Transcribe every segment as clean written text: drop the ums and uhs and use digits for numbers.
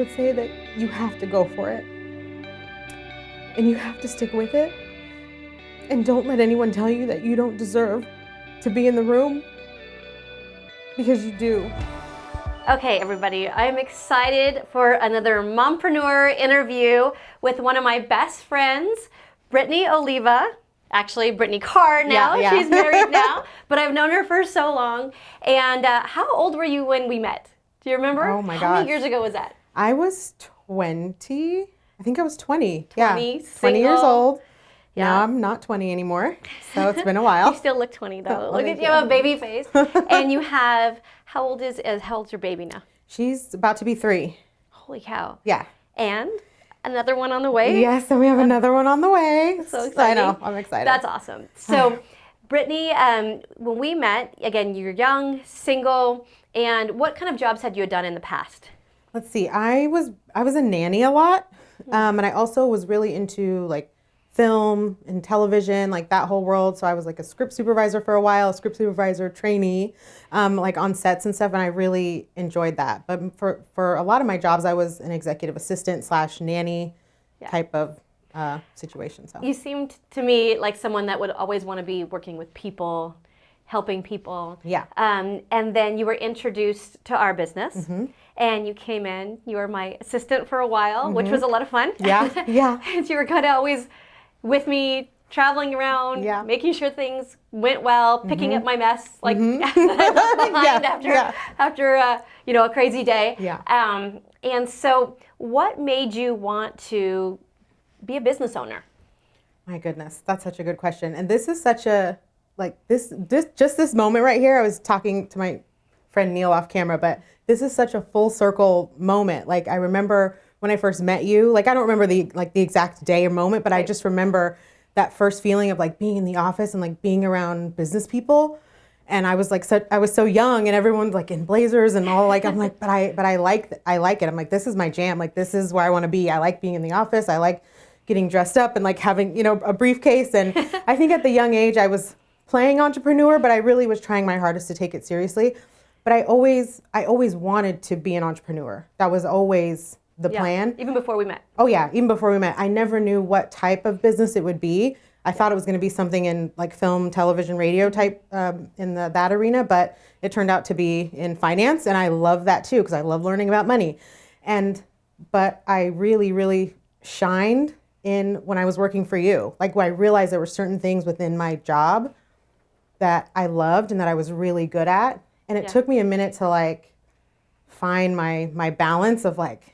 would say that you have to go for it. And you have to stick with it. And don't let anyone tell you that you don't deserve to be in the room, because you do. Okay, everybody, I'm excited for another mompreneur interview with one of my best friends, Brittany Oliva. Actually, Brittani Carr now. Yeah. She's married now, but I've known her for so long. And how old were you when we met? Do you remember? Oh my gosh. How many years ago was that? I was 20. I think I was 20. 20, 20 years old. Yeah. Now I'm not 20 anymore, so it's been a while. You still look 20 though. Oh, Look at you, have a baby face. And you have, how old's your baby now? She's about to be 3. Holy cow. Yeah. And another one on the way? Yes, and we have another one on the way. So exciting. I know, I'm excited. That's awesome. So, Brittany, when we met, again, you're young, single, and what kind of jobs had you done in the past? Let's see, I was a nanny a lot, and I also was really into like film and television, like that whole world. So I was like a script supervisor for a while, a script supervisor trainee, like on sets and stuff, and I really enjoyed that. But for a lot of my jobs, I was an executive assistant / nanny type of situation. So you seemed to me like someone that would always want to be working with people, helping people. Yeah. And then you were introduced to our business, and you came in. You were my assistant for a while, which was a lot of fun. Yeah, yeah. And you were kind of always with me, traveling around, making sure things went well, picking up my mess, like behind after a crazy day. Yeah. And so, what made you want to be a business owner? My goodness, that's such a good question. And this is such a, like this moment right here, I was talking to my friend Neil off camera, but this is such a full circle moment. Like I remember when I first met you, like I don't remember the exact day or moment, but I just remember that first feeling of like being in the office and like being around business people. And I was like, I was so young and everyone's like in blazers and all, like, I'm like, but I like it. I'm like, this is my jam. Like, this is where I want to be. I like being in the office. I like getting dressed up and like having, a briefcase. And I think at the young age I was playing entrepreneur, but I really was trying my hardest to take it seriously. But I always wanted to be an entrepreneur. That was always the plan. Even before we met. Oh yeah, even before we met. I never knew what type of business it would be. I thought it was going to be something in like film, television, radio type in that arena, but it turned out to be in finance, and I love that too because I love learning about money. But I really, really shined in when I was working for you. Like when I realized there were certain things within my job that I loved and that I was really good at, and it took me a minute to like find my balance of like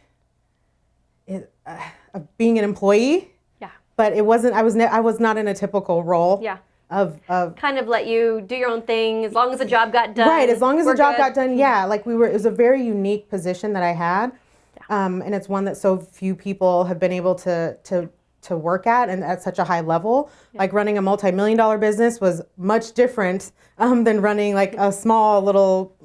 of being an employee. Yeah. But it wasn't. I was not in a typical role. Yeah. Of kind of let you do your own thing as long as the job got done. Right. As long as the job got done. Yeah. Like it was a very unique position that I had, and it's one that so few people have been able to work at and at such a high level. Yeah. Like running a multi-million-dollar business was much different than running like a small little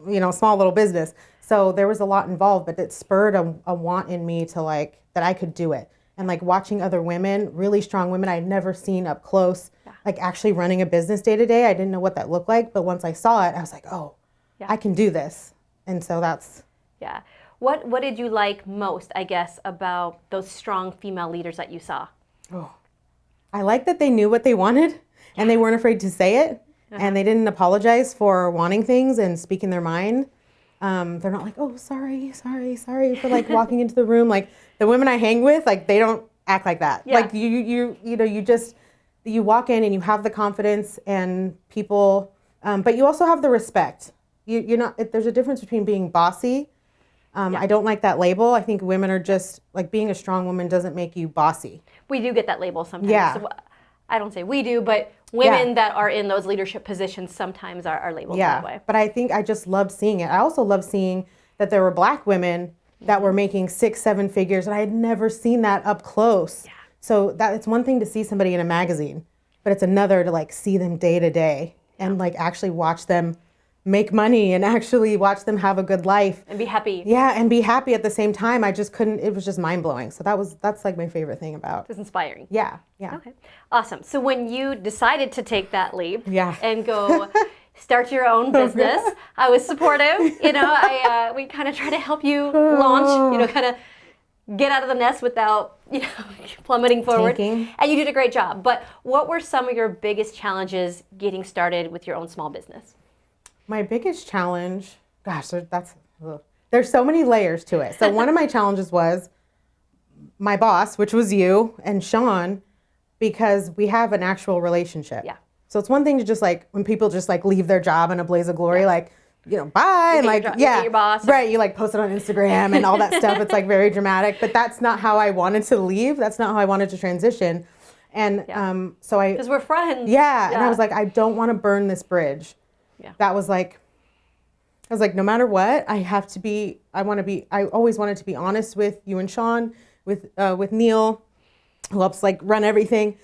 business. So there was a lot involved, but it spurred a want in me to like that I could do it. And like watching other women, really strong women I had never seen up close, like actually running a business day to day. I didn't know what that looked like, but once I saw it, I was like, oh, I can do this. And so that's. Yeah. What did you like most, I guess, about those strong female leaders that you saw? Oh, I like that they knew what they wanted and they weren't afraid to say it, and they didn't apologize for wanting things and speaking their mind. They're not like, oh, sorry for like walking into the room. Like the women I hang with, like they don't act like that. Yeah. Like you walk in and you have the confidence and people, but you also have the respect. You're not. There's a difference between being bossy. I don't like that label. I think women are just like being a strong woman doesn't make you bossy. We do get that label sometimes. Yeah. So I don't say we do, but women that are in those leadership positions sometimes are labeled that way. But I think I just loved seeing it. I also loved seeing that there were Black women that were making 6-7 figures, and I had never seen that up close. Yeah. So that it's one thing to see somebody in a magazine, but it's another to like see them day to day and like actually watch them make money and actually watch them have a good life. And be happy. Yeah, and be happy at the same time. I just couldn't, it was just mind-blowing. So that's like my favorite thing about. It's inspiring. Yeah. Okay, awesome. So when you decided to take that leap and go start your own business, I was supportive. We kind of try to help you launch, kind of get out of the nest without, plummeting forward. Tanking. And you did a great job. But what were some of your biggest challenges getting started with your own small business? My biggest challenge, gosh, there's so many layers to it. So one of my challenges was my boss, which was you and Sean, because we have an actual relationship. Yeah. So it's one thing to just like, when people just like leave their job in a blaze of glory, like, bye. And like, your boss. Right. You like post it on Instagram and all that stuff. It's like very dramatic, but that's not how I wanted to leave. That's not how I wanted to transition. And so because we're friends. Yeah. And I was like, I don't want to burn this bridge. Yeah. That was like, I was like, no matter what, I always wanted to be honest with you and Sean, with Neil, who helps like run everything.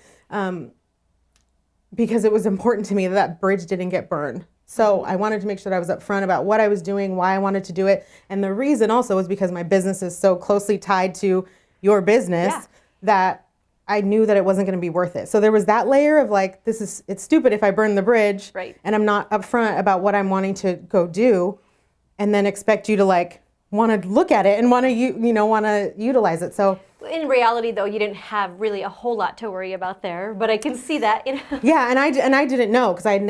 Because it was important to me that bridge didn't get burned. So I wanted to make sure that I was upfront about what I was doing, why I wanted to do it. And the reason also was because my business is so closely tied to your business that I knew that it wasn't going to be worth it. So there was that layer of like, it's stupid if I burn the bridge and I'm not upfront about what I'm wanting to go do, and then expect you to like want to look at it and want to utilize it. So in reality, though, you didn't have really a whole lot to worry about there, but I can see that. Yeah, and I didn't know because I had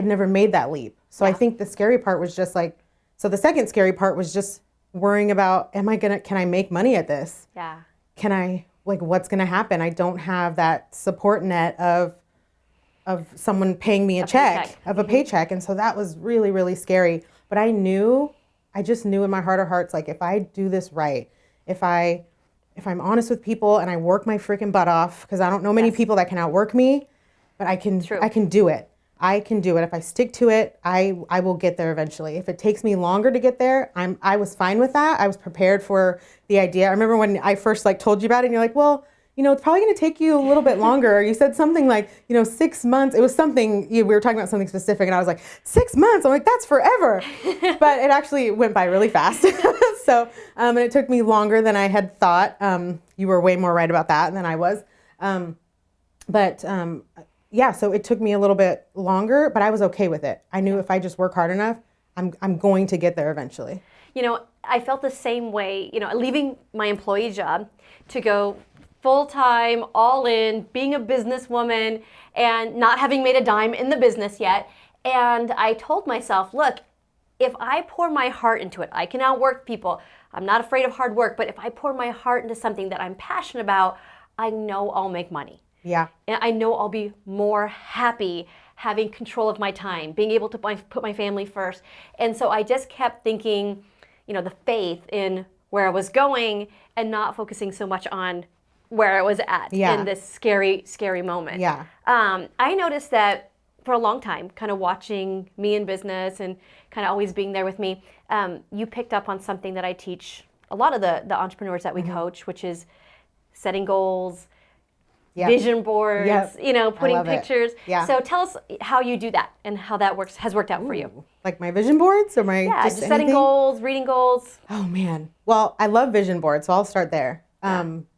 never made that leap. So I think the scary part was just like, so the second scary part was just worrying about, can I make money at this? Yeah. Can I, like, what's going to happen? I don't have that support net of someone paying me a check. A paycheck. And so that was really, really scary. But I just knew in my heart of hearts, like, if I do this right, if I'm honest with people and I work my freaking butt off, because I don't know many people that can outwork me, but I can do it. I can do it. If I stick to it, I will get there eventually. If it takes me longer to get there, I was fine with that. I was prepared for the idea. I remember when I first like told you about it and you're like, well, it's probably going to take you a little bit longer. You said something like, 6 months. It was something, we were talking about something specific and I was like, 6 months? I'm like, that's forever. But it actually went by really fast. So, and it took me longer than I had thought. You were way more right about that than I was. So it took me a little bit longer, but I was okay with it. I knew if I just work hard enough, I'm going to get there eventually. I felt the same way, leaving my employee job to go full-time, all in, being a businesswoman and not having made a dime in the business yet. And I told myself, look, if I pour my heart into it, I can outwork people. I'm not afraid of hard work, but if I pour my heart into something that I'm passionate about, I know I'll make money. Yeah. And I know I'll be more happy having control of my time, being able to put my family first. And so I just kept thinking, the faith in where I was going and not focusing so much on where I was at in this scary, scary moment. Yeah. I noticed that for a long time, kind of watching me in business and kind of always being there with me, you picked up on something that I teach a lot of the entrepreneurs that we coach, which is setting goals, vision boards, putting pictures. Yeah. So tell us how you do that and how that has worked out for you. Like my vision boards or my just setting goals, reading goals. Oh man. Well, I love vision boards, so I'll start there.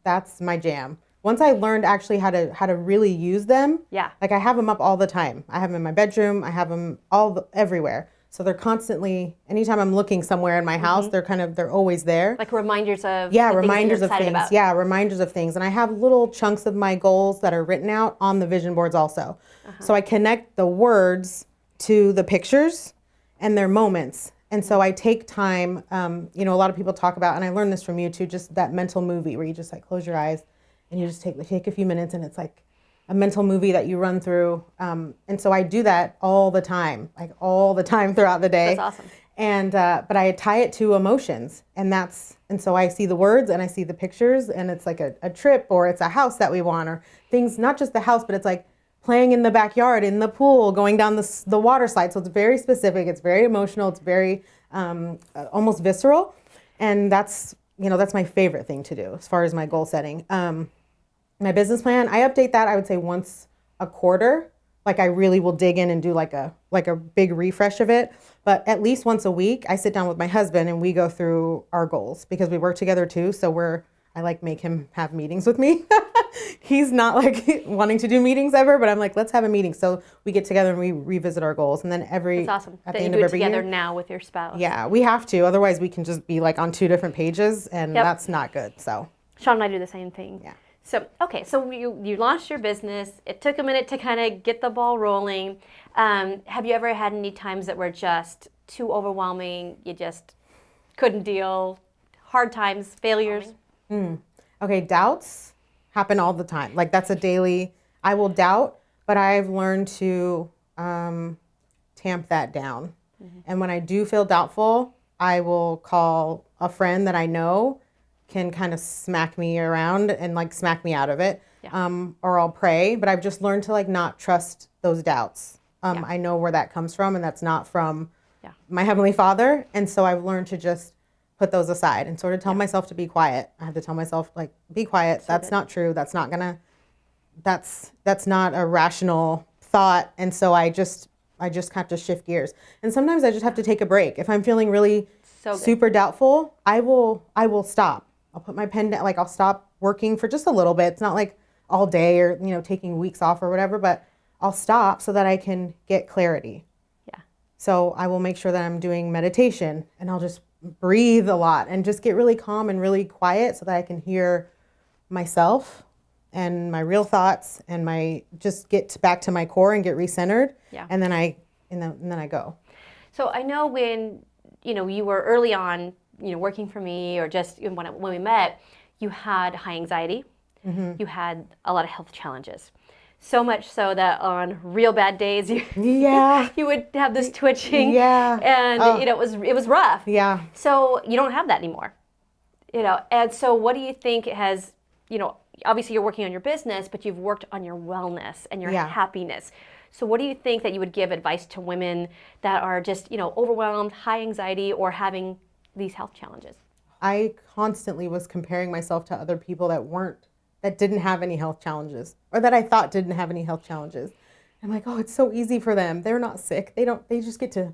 That's my jam. Once I learned actually how to really use them, like I have them up all the time. I have them in my bedroom. I have them everywhere. So they're constantly, anytime I'm looking somewhere in my house, they're always there. Like reminders of reminders of things. About. Yeah, reminders of things. And I have little chunks of my goals that are written out on the vision boards also. So I connect the words to the pictures and their moments. And so I take time, a lot of people talk about, and I learned this from you too, just that mental movie where you just like close your eyes and you just take a few minutes and it's like a mental movie that you run through. And so I do that all the time throughout the day. That's awesome. And, but I tie it to emotions and so I see the words and I see the pictures and it's like a trip or it's a house that we want or things, not just the house, but it's like playing in the backyard, in the pool, going down the water slide. So it's very specific. It's very emotional. It's very almost visceral. And that's my favorite thing to do as far as my goal setting. My business plan, I update that, I would say once a quarter. Like I really will dig in and do like a big refresh of it. But at least once a week, I sit down with my husband and we go through our goals because we work together too. So I like make him have meetings with me He's not like wanting to do meetings ever, but I'm like, let's have a meeting. So we get together and we revisit our goals. And then It's awesome at that the you end do of it every together year. now with your spouse. Yeah, we have to. Otherwise we can just be like on two different pages and that's not good. So Sean and I do the same thing. Yeah. So, okay, so you launched your business. It took a minute to kind of get the ball rolling. Have you ever had any times that were just too overwhelming? You just couldn't deal? Hard times, failures? Okay, doubts happen all the time. Like that's a daily, I will doubt, but I've learned to tamp that down. And when I do feel doubtful, I will call a friend that I know can kind of smack me around and like smack me out of it. Or I'll pray, but I've just learned to like not trust those doubts. I know where that comes from and that's not from my Heavenly Father. And so I've learned to just put those aside and sort of tell myself to be quiet. I have to tell myself like, be quiet. That's not true. That's not a rational thought. And so I just have to shift gears. And sometimes I just have to take a break. If I'm feeling really super doubtful, I will stop. I'll put my pen down, like I'll stop working for just a little bit. It's not like all day or, taking weeks off or whatever, but I'll stop so that I can get clarity. Yeah. So I will make sure that I'm doing meditation and I'll just breathe a lot and just get really calm and really quiet so that I can hear myself and my real thoughts and just get back to my core and get recentered. Yeah. And then I go. So I know when, you were early on, working for me or just when we met, you had high anxiety. You had a lot of health challenges. So much so that on real bad days, you would have this twitching. Yeah. And, it was rough. Yeah. So you don't have that anymore. And so what do you think has, obviously you're working on your business, but you've worked on your wellness and your happiness. So what do you think that you would give advice to women that are just, overwhelmed, high anxiety, or having these health challenges? I constantly was comparing myself to other people that didn't have any health challenges or that I thought didn't have any health challenges. I'm like, oh, it's so easy for them. They're not sick. They just get to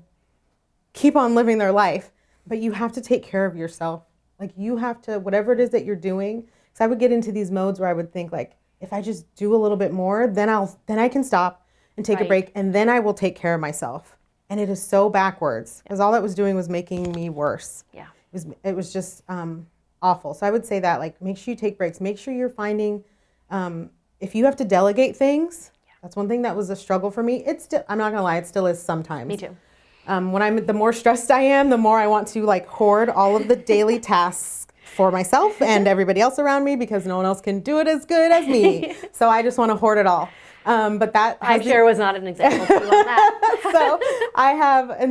keep on living their life. But you have to take care of yourself. Like you have to, whatever it is that you're doing. So I would get into these modes where I would think like, if I just do a little bit more, then I can stop and take a break and then I will take care of myself. And it is so backwards because all that was doing was making me worse. Yeah. It was just awful. So I would say that like, make sure you take breaks. Make sure you're finding, if you have to delegate things, that's one thing that was a struggle for me. I'm not gonna lie, it still is sometimes. Me too. The more stressed I am, the more I want to like hoard all of the daily tasks for myself and everybody else around me because no one else can do it as good as me. So I just want to hoard it all. But that I'm sure was not an example on that.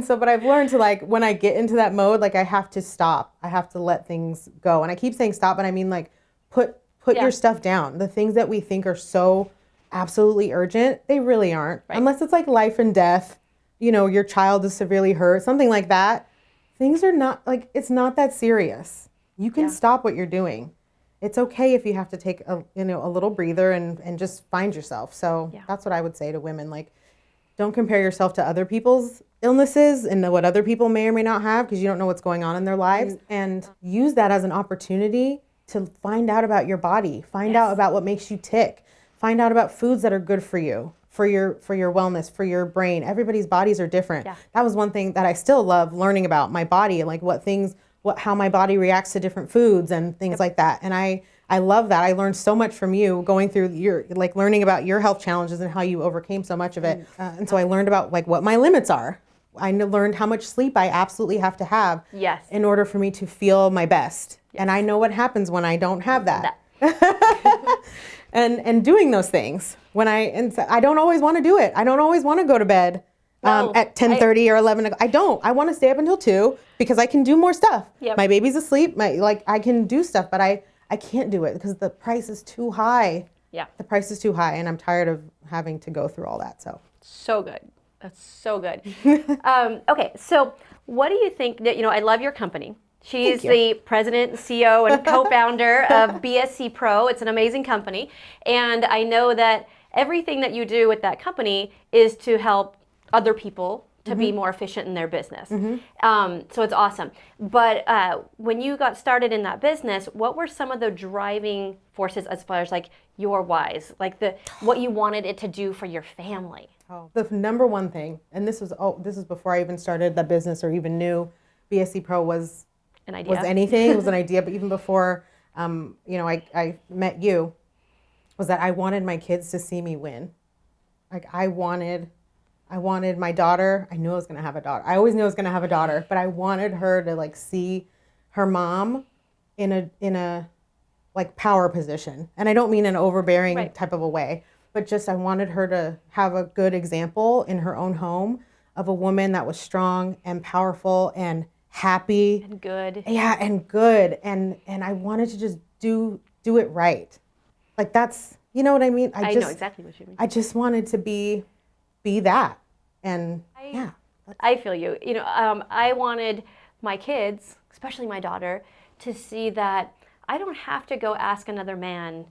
But I've learned to like, when I get into that mode, like I have to stop. I have to let things go. And I keep saying stop, but I mean like put your stuff down. The things that we think are so absolutely urgent, they really aren't. Right. Unless it's like life and death, your child is severely hurt, something like that. Things are not like, it's not that serious. You can stop what you're doing. It's okay if you have to take a little breather and just find yourself. So that's what I would say to women. Like, don't compare yourself to other people's illnesses and what other people may or may not have because you don't know what's going on in their lives. And use that as an opportunity to find out about your body, find out about what makes you tick, find out about foods that are good for you, for your wellness, for your brain. Everybody's bodies are different. Yeah. That was one thing that I still love learning about my body and like how my body reacts to different foods and things like that. And I love that. I learned so much from you going through learning about your health challenges and how you overcame so much of it. And so I learned about like what my limits are. I learned how much sleep I absolutely have to have in order for me to feel my best. Yes. And I know what happens when I don't have that. and doing those things I don't always want to do it. I don't always want to go to bed. At 10:30 or 11. I don't. I want to stay up until 2 because I can do more stuff. Yep. My baby's asleep. I can do stuff, but I can't do it because the price is too high. Yeah. The price is too high, and I'm tired of having to go through all that. So good. That's so good. Okay, so what do you think that, I love your company. She's the president, CEO, and co-founder of BSCpro. It's an amazing company. And I know that everything that you do with that company is to help other people to be more efficient in their business. So it's awesome. But when you got started in that business, what were some of the driving forces as far as like your whys, like what you wanted it to do for your family? The number one thing, and this is before I even started the business or even knew BSCpro was An idea. Was anything. It was an idea, but even before I met you, was that I wanted my kids to see me win. Like I wanted my daughter. I knew I was going to have a daughter. I always knew I was going to have a daughter, but I wanted her to like see her mom in a like power position. And I don't mean an overbearing type of a way, but just I wanted her to have a good example in her own home of a woman that was strong and powerful and happy and good. Yeah, and good. And I wanted to just do it right. Like that's, you know what I mean? I know exactly what you mean. I just wanted to be that. And I feel you. I wanted my kids, especially my daughter, to see that I don't have to go ask another man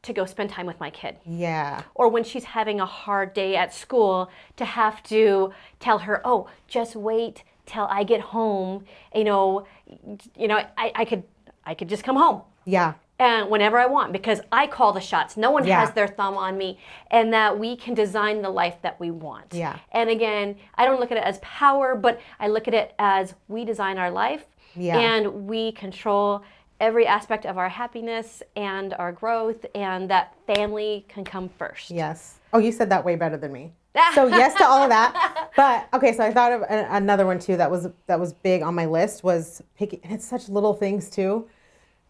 to go spend time with my kid. Yeah. Or when she's having a hard day at school, to have to tell her, oh, just wait till I get home. I could just come home. Yeah. And whenever I want, because I call the shots. No one has their thumb on me, and that we can design the life that we want. Yeah. And again, I don't look at it as power, but I look at it as we design our life, and we control every aspect of our happiness and our growth, and that family can come first. Yes. Oh, you said that way better than me. So yes to all of that. But okay, so I thought of another one too that was big on my list was picking, and it's such little things too.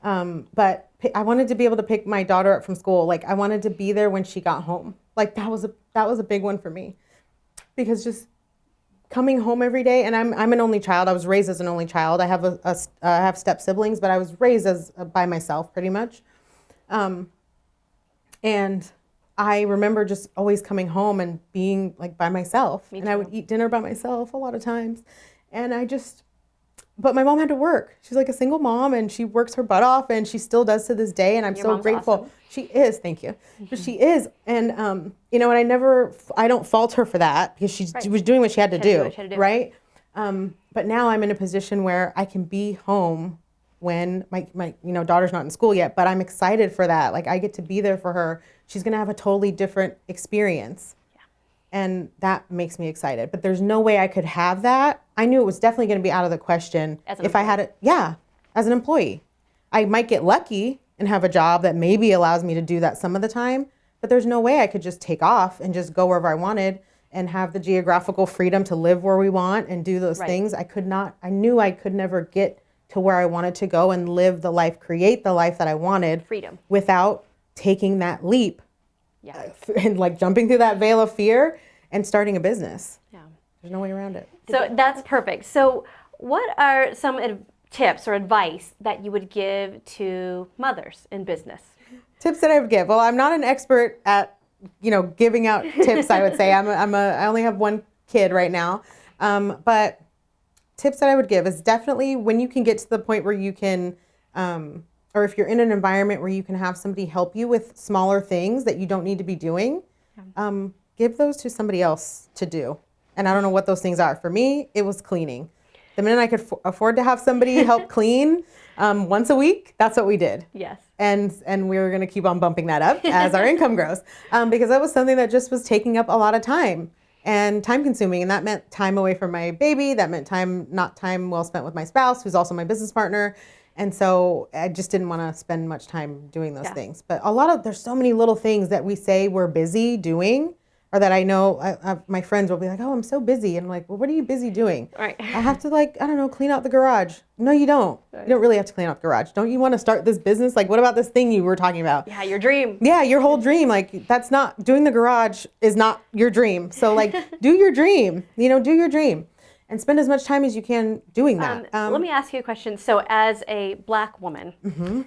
But I wanted to be able to pick my daughter up from school. Like I wanted to be there when she got home. Like that was a big one for me, because just coming home every day, and I'm an only child. I was raised as an only child. I have I have step siblings, but I was raised as by myself pretty much. And I remember just always coming home and being like by myself, and I would eat dinner by myself a lot of times, and but my mom had to work. She's like a single mom, and she works her butt off, and she still does to this day. And I'm so grateful. Awesome. She is, thank you. But she is, and and I don't fault her for that, because she was doing what she had to do, right? But now I'm in a position where I can be home when my daughter's not in school yet, but I'm excited for that. Like I get to be there for her. She's gonna have a totally different experience. And that makes me excited. But there's no way I could have that. I knew it was definitely going to be out of the question if I had it. Yeah, as an employee. I might get lucky and have a job that maybe allows me to do that some of the time. But there's no way I could just take off and just go wherever I wanted and have the geographical freedom to live where we want and do those things. I could not. I knew I could never get to where I wanted to go and live the life, create the life that I wanted. Freedom. Without taking that leap. And like jumping through that veil of fear and starting a business. Yeah. There's no way around it. So that's perfect. So what are some tips or advice that you would give to mothers in business? Tips that I would give. Well, I'm not an expert at, giving out tips, I would say. I only have one kid right now. But tips that I would give is definitely when you can get to the point where you can, or if you're in an environment where you can have somebody help you with smaller things that you don't need to be doing, give those to somebody else to do. And I don't know what those things are. For me, it was cleaning. The minute I could afford to have somebody help clean once a week, that's what we did. Yes. And we were going to keep on bumping that up as our income grows, because that was something that just was taking up a lot of time and time consuming. And that meant time away from my baby. That meant not time well spent with my spouse, who's also my business partner. And so I just didn't want to spend much time doing those things. But there's so many little things that we say we're busy doing, or that I know my friends will be like, oh, I'm so busy. And I'm like, well, what are you busy doing? Right. I have to clean out the garage. No, you don't. Right. You don't really have to clean out the garage. Don't you want to start this business? Like, what about this thing you were talking about? Yeah, your dream. Yeah, your whole dream. Like, that's not, doing the garage is not your dream. So like, do your dream, do your dream. And spend as much time as you can doing that. Let me ask you a question. So as a Black woman,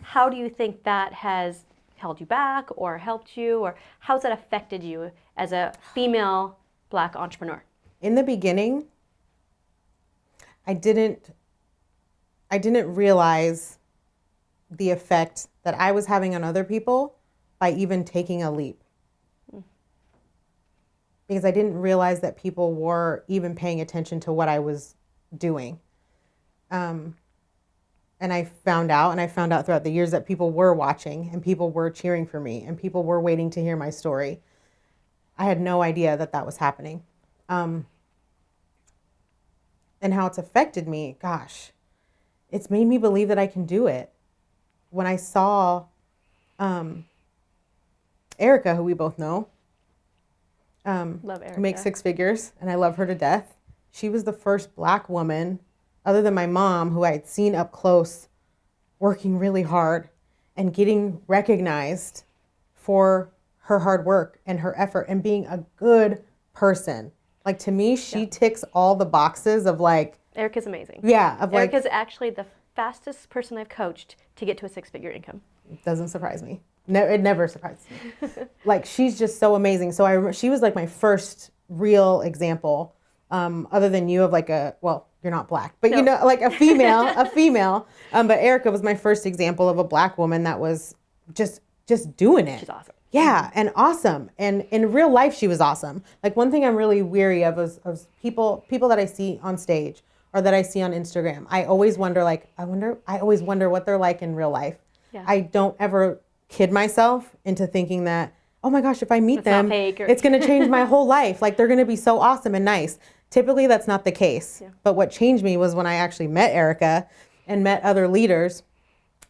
how do you think that has held you back or helped you, or how's that affected you as a female Black entrepreneur? In the beginning, I didn't realize the effect that I was having on other people by even taking a leap. because I didn't realize that people were even paying attention to what I was doing. And I found out throughout the years that people were watching and people were cheering for me and people were waiting to hear my story. I had no idea that that was happening. And how it's affected me, gosh, it's made me believe that I can do it. When I saw Erica, who we both know, Love Erica. who makes 6 figures, and I love her to death. She was the first Black woman, other than my mom, who I had seen up close working really hard and getting recognized for her hard work and her effort and being a good person. Like, to me, she ticks all the boxes of like... Erica's amazing. Yeah. Erica's actually the fastest person I've coached to get to a 6-figure income. Doesn't surprise me. No, it never surprises me. Like, she's just so amazing. So she was like my first real example, other than you, of like you're not Black, but you know, like a female. But Erica was my first example of a Black woman that was just doing it. She's awesome. Yeah, and awesome. And in real life, she was awesome. Like, one thing I'm really weary of is people that I see on stage or that I see on Instagram. I always wonder what they're like in real life. Yeah. I don't ever kid myself into thinking that, oh my gosh, if I meet them, it's going to change my whole life. Like, they're going to be so awesome and nice. Typically, that's not the case. Yeah. But what changed me was when I actually met Erica and met other leaders,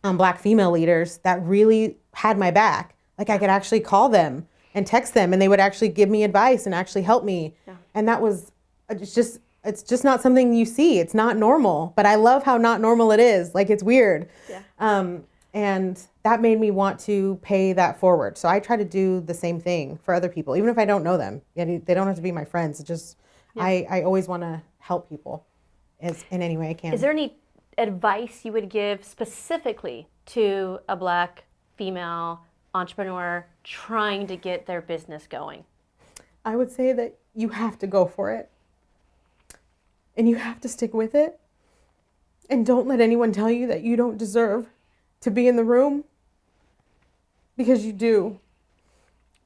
Black female leaders that really had my back. Like, I could actually call them and text them and they would actually give me advice and actually help me. Yeah. And that was, it's just not something you see. It's not normal, but I love how not normal it is. Like, it's weird. Yeah. And that made me want to pay that forward. So I try to do the same thing for other people, even if I don't know them. They don't have to be my friends. It's just, I always want to help people in any way I can. Is there any advice you would give specifically to a Black female entrepreneur trying to get their business going? I would say that you have to go for it. And you have to stick with it. And don't let anyone tell you that you don't deserve to be in the room, because you do.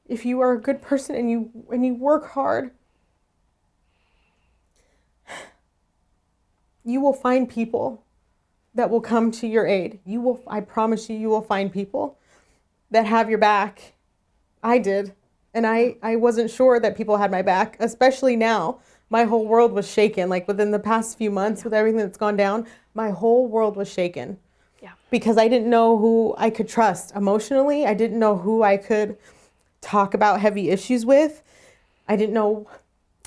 If you are a good person and you work hard, you will find people that will come to your aid. I promise you will find people that have your back. I did. And I wasn't sure that people had my back, especially now. My whole world was shaken. Like, within the past few months, with everything that's gone down, my whole world was shaken. Yeah. Because I didn't know who I could trust emotionally. I didn't know who I could talk about heavy issues with. I didn't know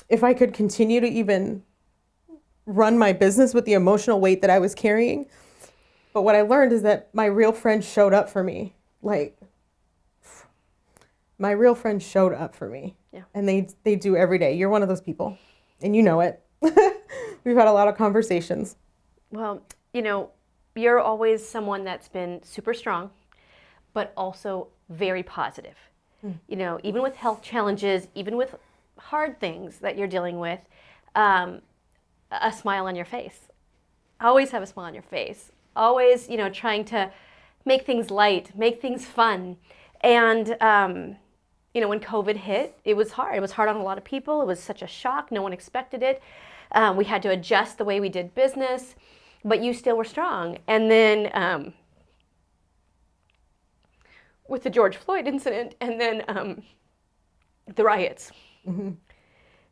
if I could continue to even run my business with the emotional weight that I was carrying. But what I learned is that my real friends showed up for me. Like, my real friends showed up for me. Yeah. And they do every day. You're one of those people. And you know it. We've had a lot of conversations. Well, you're always someone that's been super strong, but also very positive. Even with health challenges, even with hard things that you're dealing with, a smile on your face. Always have a smile on your face. Always, trying to make things light, make things fun. And, when COVID hit, it was hard. It was hard on a lot of people. It was such a shock. No one expected it. We had to adjust the way we did business, but you still were strong. And then with the George Floyd incident and then the riots,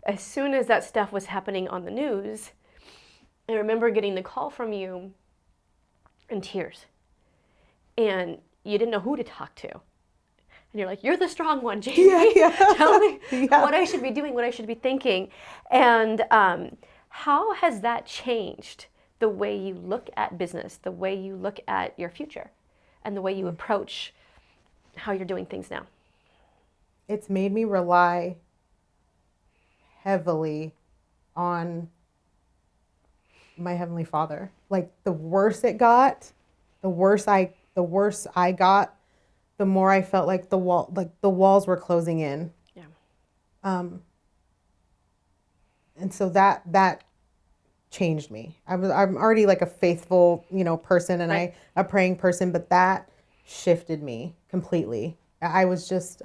as soon as that stuff was happening on the news, I remember getting the call from you in tears. And you didn't know who to talk to. And you're like, you're the strong one, Jamie. Yeah. Tell me what I should be doing, what I should be thinking. And how has that changed the way you look at business, the way you look at your future, and the way you approach how you're doing things now? It's made me rely heavily on my Heavenly Father. Like, the worse it got, the worse I got, the more I felt like the walls were closing in. Yeah. And so that changed me. I'm already like a faithful, person, and right. a praying person, but that shifted me completely. I was just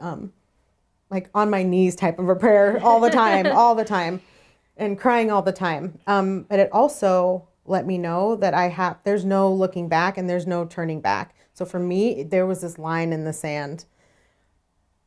like on my knees type of a prayer all the time, all the time, and crying all the time. But it also let me know that there's no looking back and there's no turning back. So for me, there was this line in the sand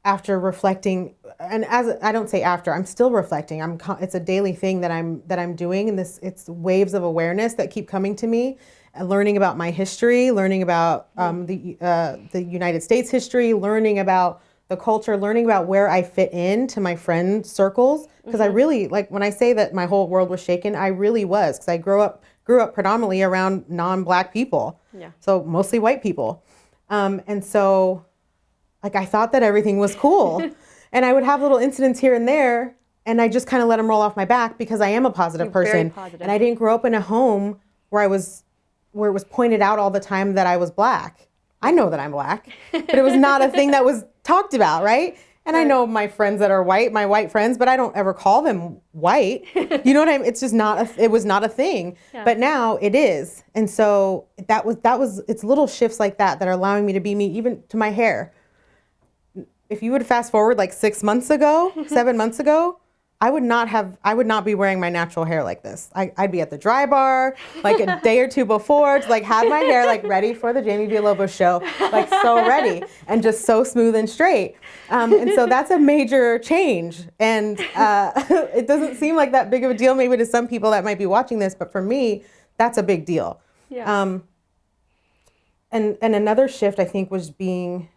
after reflecting, and as I don't say after, I'm still reflecting. It's a daily thing that I'm doing, and it's waves of awareness that keep coming to me, learning about my history, learning about the United States history, learning about the culture, learning about where I fit into my friend circles. Because I really, like when I say that my whole world was shaken, I really was, because I grew up predominantly around non-Black people, so mostly white people, and so. Like I thought that everything was cool, and I would have little incidents here and there, and I just kind of let them roll off my back because I am a positive person, very positive. And I didn't grow up in a home where it was pointed out all the time that I was Black. I know that I'm Black, but it was not a thing that was talked about, right? And I know my friends that are white, my white friends, but I don't ever call them white. You know what I mean? It's just it was not a thing. Yeah. But now it is, and so that was it's little shifts like that are allowing me to be me, even to my hair. If you would fast forward like 6 months ago, 7 months ago, I would not be wearing my natural hair like this. I'd be at the dry bar like a day or two before to like have my hair like ready for the Jaime Villalovos show, like so ready and just so smooth and straight. And so that's a major change. And it doesn't seem like that big of a deal maybe to some people that might be watching this, but for me, that's a big deal. Yeah. And another shift I think was being,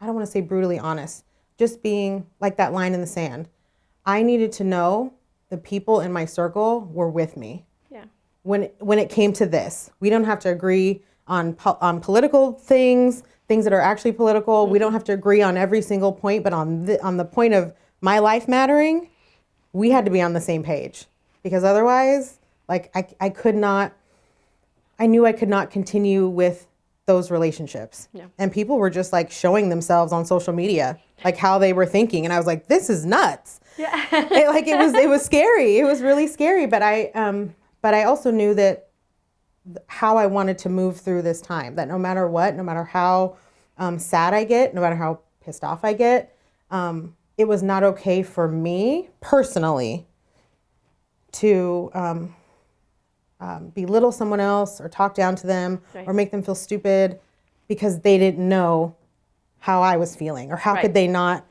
I don't want to say brutally honest, just being like that line in the sand. I needed to know the people in my circle were with me. Yeah. When it came to this, we don't have to agree on political things that are actually political. Mm-hmm. We don't have to agree on every single point, but on the point of my life mattering, we had to be on the same page, because otherwise, like I knew I could not continue with those relationships. Yeah. And people were just like showing themselves on social media, like how they were thinking. And I was like, this is nuts. Yeah. It was scary. It was really scary. But I also knew that how I wanted to move through this time, that no matter what, no matter how sad I get, no matter how pissed off I get, it was not okay for me personally to belittle someone else or talk down to them, right, or make them feel stupid because they didn't know how I was feeling, or how right. could they not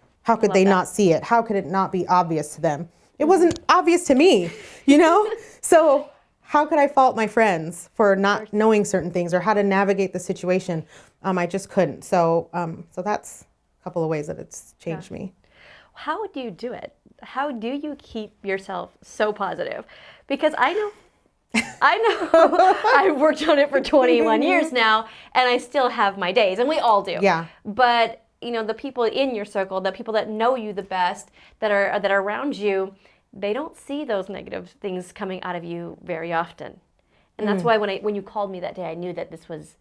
see it? How could it not be obvious to them? It wasn't obvious to me, you know? So how could I fault my friends for not knowing certain things or how to navigate the situation? I just couldn't. So that's a couple of ways that it's changed me. How do you do it? How do you keep yourself so positive? Because I know I've worked on it for 21 years now, and I still have my days, and we all do. Yeah. But you know, the people in your circle, the people that know you the best, that are around you, they don't see those negative things coming out of you very often. And that's why when you called me that day, I knew that this was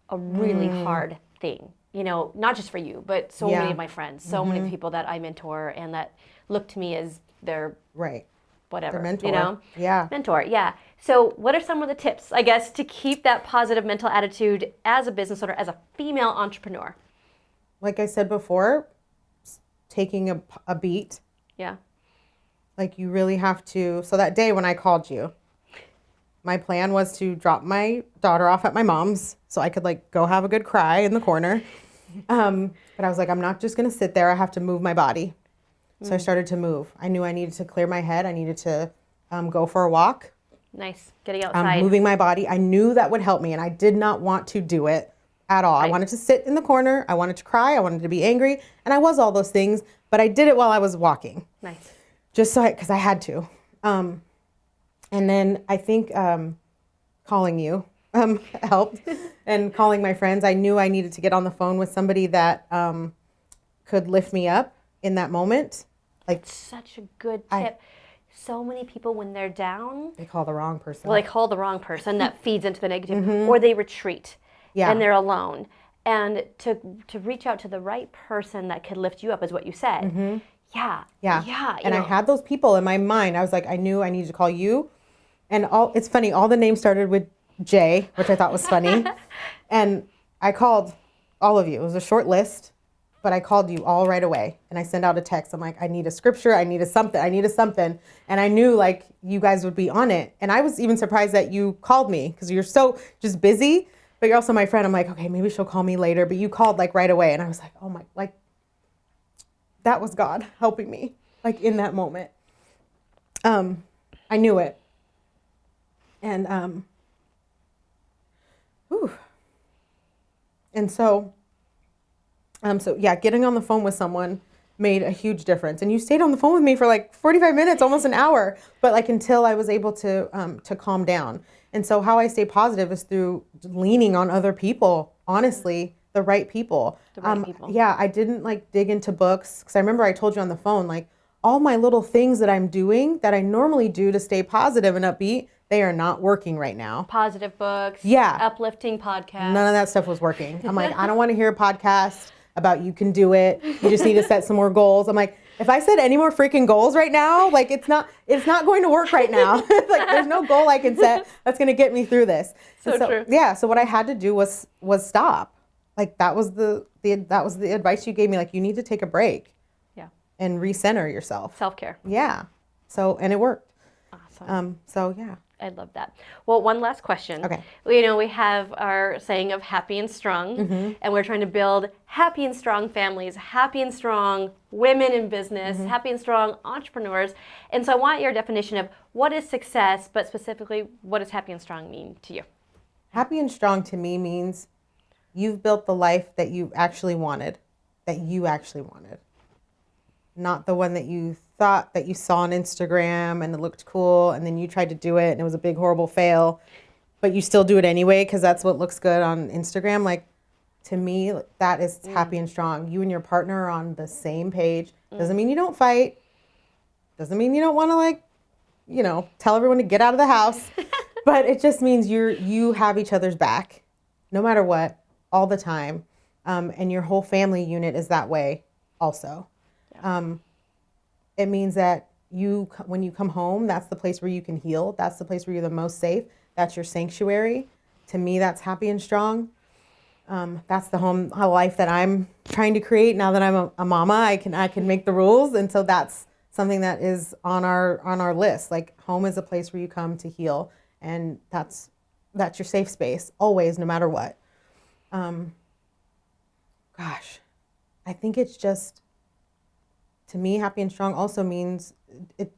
a really hard thing. You know, not just for you, but so many of my friends, so many people that I mentor and that look to me as their right. whatever, mentor. You know? Yeah. Mentor, yeah. So what are some of the tips, I guess, to keep that positive mental attitude as a business owner, as a female entrepreneur? Like I said before, taking a beat. Yeah. Like you really have to. So that day when I called you, my plan was to drop my daughter off at my mom's so I could like go have a good cry in the corner. But I was like, I'm not just going to sit there. I have to move my body. So I started to move. I knew I needed to clear my head. I needed to go for a walk. Nice. Getting outside. Moving my body. I knew that would help me, and I did not want to do it at all. Right. I wanted to sit in the corner. I wanted to cry. I wanted to be angry. And I was all those things, but I did it while I was walking. Nice. Just so because I had to. And then I think calling you helped, and calling my friends. I knew I needed to get on the phone with somebody that could lift me up in that moment. Like such a good tip. So many people, when they're down, they call the wrong person. Well, they call the wrong person. That feeds into the negative, or they retreat. Yeah. And they're alone. And to reach out to the right person that could lift you up is what you said. Mm-hmm. Yeah. And I had those people in my mind. I was like, I knew I needed to call you. And it's funny, all the names started with J, which I thought was funny. And I called all of you. It was a short list, but I called you all right away. And I sent out a text. I'm like, I need a scripture. I need a something. And I knew like you guys would be on it. And I was even surprised that you called me because you're so just busy, but you're also my friend. I'm like, okay, maybe she'll call me later. But you called like right away. And I was like, oh my, like that was God helping me like in that moment. I knew it. And, And so yeah, getting on the phone with someone made a huge difference. And you stayed on the phone with me for like 45 minutes, almost an hour, but like until I was able to calm down. And so how I stay positive is through leaning on other people, honestly, the right people. Yeah, I didn't like dig into books because I remember I told you on the phone, like all my little things that I'm doing that I normally do to stay positive and upbeat, they are not working right now. Positive books. Yeah. Uplifting podcasts. None of that stuff was working. I'm like, I don't want to hear a podcast about you can do it. You just need to set some more goals. I'm like, if I set any more freaking goals right now, like it's not going to work right now. Like there's no goal I can set that's going to get me through this. So true. Yeah. So what I had to do was stop. Like that was the advice you gave me. Like you need to take a break. Yeah. And recenter yourself. Self-care. Yeah. So, and it worked. Awesome. So yeah. I love that. Well, one last question. Okay. You know, we have our saying of happy and strong, and we're trying to build happy and strong families, happy and strong women in business, happy and strong entrepreneurs. And so I want your definition of what is success, but specifically, what does happy and strong mean to you? Happy and strong to me means you've built the life that you actually wanted, not the one that you thought that you saw on Instagram and it looked cool and then you tried to do it and it was a big horrible fail, but you still do it anyway because that's what looks good on Instagram. Like to me, that is happy and strong. You and your partner are on the same page. Doesn't mean you don't fight. Doesn't mean you don't want to like, you know, tell everyone to get out of the house. But it just means you have each other's back no matter what, all the time. And your whole family unit is that way also. It means that when you come home, that's the place where you can heal. That's the place where you're the most safe. That's your sanctuary. To me, that's happy and strong. That's the a life that I'm trying to create now that I'm a mama. I can make the rules, and so that's something that is on our list. Like home is a place where you come to heal, and that's your safe space always, no matter what. Gosh, I think it's just. To me, happy and strong also means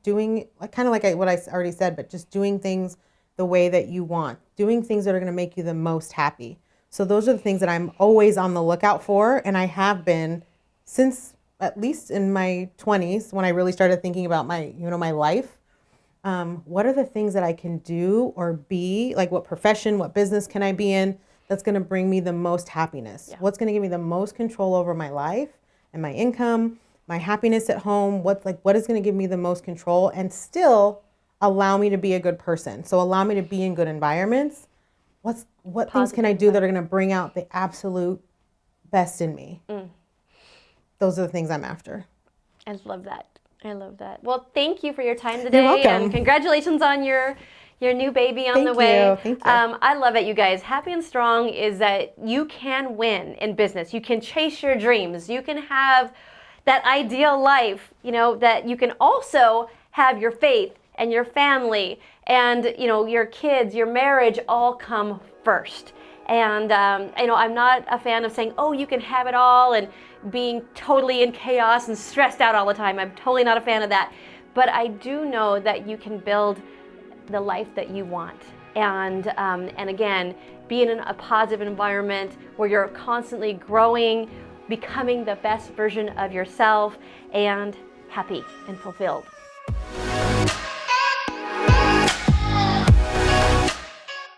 doing kind of like what I already said, but just doing things the way that you want, doing things that are going to make you the most happy. So those are the things that I'm always on the lookout for. And I have been since at least in my 20s when I really started thinking about my life. What are the things that I can do or be, like what profession, what business can I be in that's going to bring me the most happiness? Yeah. What's going to give me the most control over my life and my income? My happiness at home, what is going to give me the most control and still allow me to be a good person? So allow me to be in good environments. What things can I do that are going to bring out the absolute best in me? Those are the things I'm after. I love that. Well, thank you for your time today. You're welcome. And congratulations on your new baby on the way. Thank you. I love it, you guys. Happy and strong is that you can win in business. You can chase your dreams. You can have that ideal life, you know, that you can also have your faith and your family and, you know, your kids, your marriage all come first. And, you know, I'm not a fan of saying, oh, you can have it all and being totally in chaos and stressed out all the time. I'm totally not a fan of that. But I do know that you can build the life that you want. And again, be in a positive environment where you're constantly growing, becoming the best version of yourself, and happy and fulfilled.